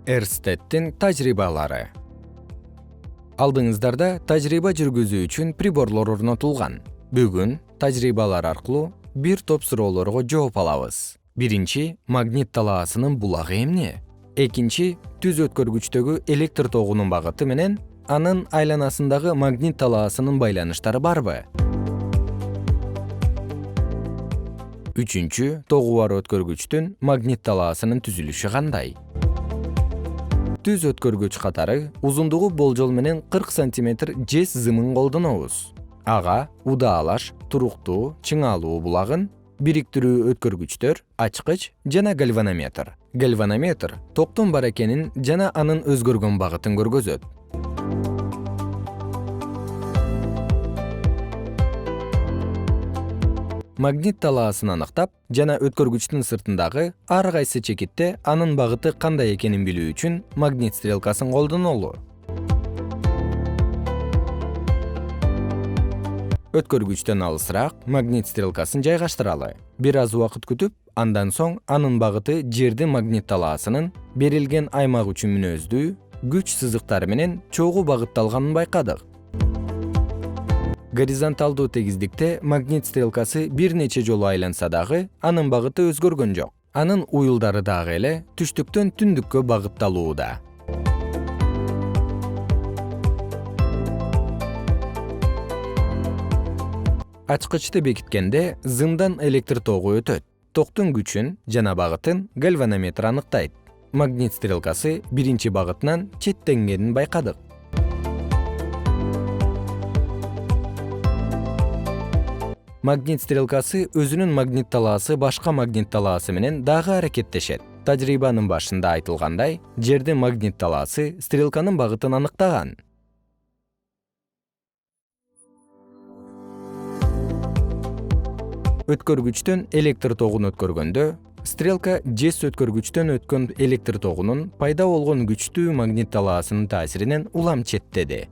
Эрстеттин тажрыйбалары. Алдыңыздарда тажрыйба жүргүзүү үчүн приборлор орнотулган. Бүгүн тажрыйбалар аркылуу бир топ суроолорго жооп алабыз. Биринчи, магнит талаасынын булагы эмне? Экинчи, түз өткөргүчтөгү электр тогунун багыты менен анын айланасындагы магнит талаасынын байланыштары барбы? Үчүнчү, тогу бар өткөргүчтүн магнит талаасынын түзүлүшү кандай? Түз өткөргүч катары узундугу болжол менен 40 см жез зымын колдонобуз. Ага удаалаш, туруктуу, чыңалуу булагын бириктирүү өткөргүчтөр, ачкыч жана гальванометр. Гальванометр токтун бар экенин жана анын өзгөргөн багытын көргөзөт. Магнит талаасын аныктап жана өткөргүчтүн сыртындагы ар кайсы чекитте анын багыты кандай экенин билүү үчүн магнит стрелкасын колдонолу. Өткөргүчтөн алысыраак магнит стрелкасын жайгаштыралы. Бир аз убакыт күтүп, андан соң анын багыты жердин магнит талаасынын берилген аймак үчүн мүнөздүү, күч сызыктары менен чогуу багытталганын байкадык. Горизонталдуу тегиздикте магнит стрелкасы бир нече жолу айланса дагы, анын багыты өзгөргөн жок. Анын уюлдары дагы эле түштүктөн түндүккө багытталууда. Ачкычты бекиткенде зымдан электр тогу өтөт. Токтун күчүн жана багытын гальванометр аныктайт. Магнит стрелкасы биринчи багытынан четтенгенин байкадык. Магнит стрелкасы өзүнүн магнит талаасы башка магнит талаасы менен дагы аракеттешет. Тажрыйбанын башында айтылгандай, жердин магнит талаасы стрелканын багытын аныктаган. Өткөргүчтөн электр тогун өткөргөндө, стрелка жез өткөргүчтөн өткөн электр тогунун пайда болгон күчтүү магнит талаасынын таасиринен улам четтеди.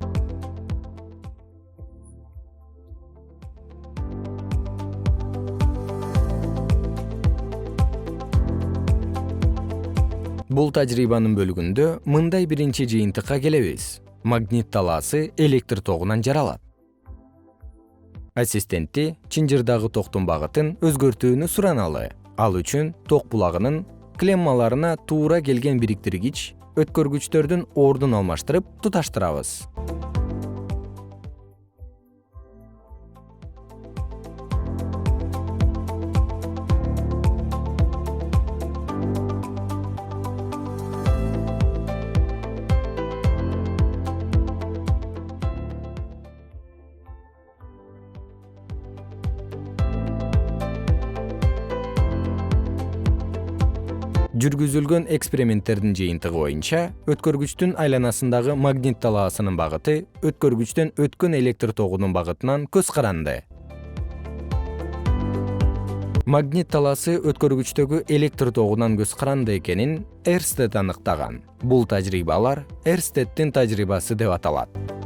Бул тажрыйбанын бөлүгүндө мындай биринчи жыйынтыкка келебиз. Магнит талаасы электр тогунан жаралат. Ассистентти чынжырдагы токтун багытын өзгөртүүнү сураналы. Ал үчүн ток булагынын клеммаларына туура келген бириктиргич өткөргүчтөрдүн ордун алмаштырып туташтырабыз. Жүргүзүлгөн эксперименттердин жыйынтыгы боюнча, өткөргүчтүн айланасындагы магнит талаасынын багыты өткөргүчтөн өткөн электр тогунун багытынан көз каранды. Магнит талаасы өткөргүчтөгү электр тогунан көз каранды экенин Эрстед аныктаган. Бул тажрыйбалар Эрстедтин тажрыйбасы деп аталат.